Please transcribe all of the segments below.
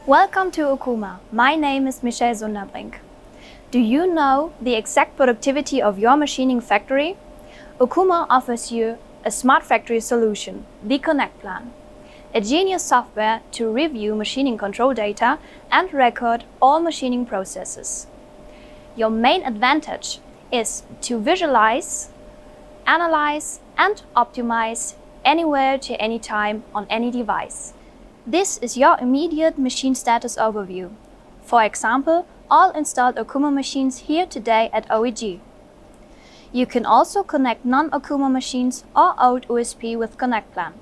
Welcome to Okuma. My name is Michelle Sunderbrink. Do you know the exact productivity of your machining factory? Okuma offers you a smart factory solution, the Connect Plan, a genius software to review machining control data and record all machining processes. Your main advantage is to visualize, analyze, and optimize anywhere to any time on any device. This is your immediate machine status overview. For example, all installed Okuma machines here today at OEG. You can also connect non-Okuma machines or old OSP with Connect Plan.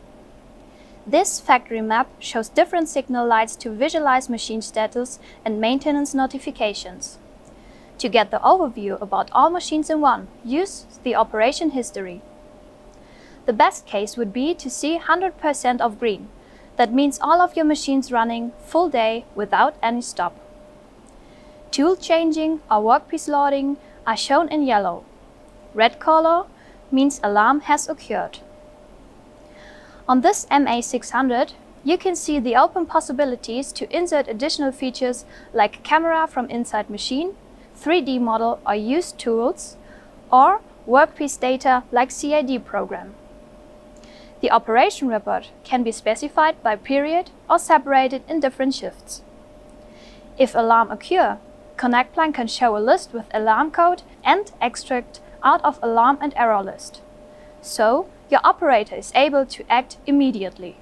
This factory map shows different signal lights to visualize machine status and maintenance notifications. To get the overview about all machines in one, use the operation history. The best case would be to see 100% of green. That means all of your machines running full day without any stop. Tool changing or workpiece loading are shown in yellow. Red color means alarm has occurred. On this MA600, you can see the open possibilities to insert additional features like camera from inside machine, 3D model or used tools, or workpiece data like CAD program. The operation report can be specified by period or separated in different shifts. If alarm occur, Connect Plan can show a list with alarm code and extract out of alarm and error list. So, your operator is able to act immediately.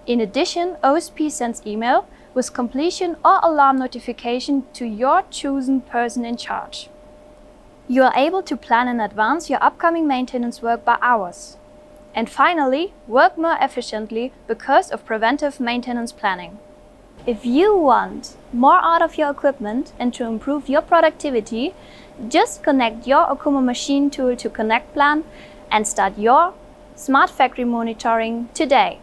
In addition, OSP sends email with completion or alarm notification to your chosen person in charge. You are able to plan in advance your upcoming maintenance work by hours. And finally, work more efficiently because of preventive maintenance planning. If you want more out of your equipment and to improve your productivity, just connect your Okuma machine tool to Connect Plan and start your smart factory monitoring today.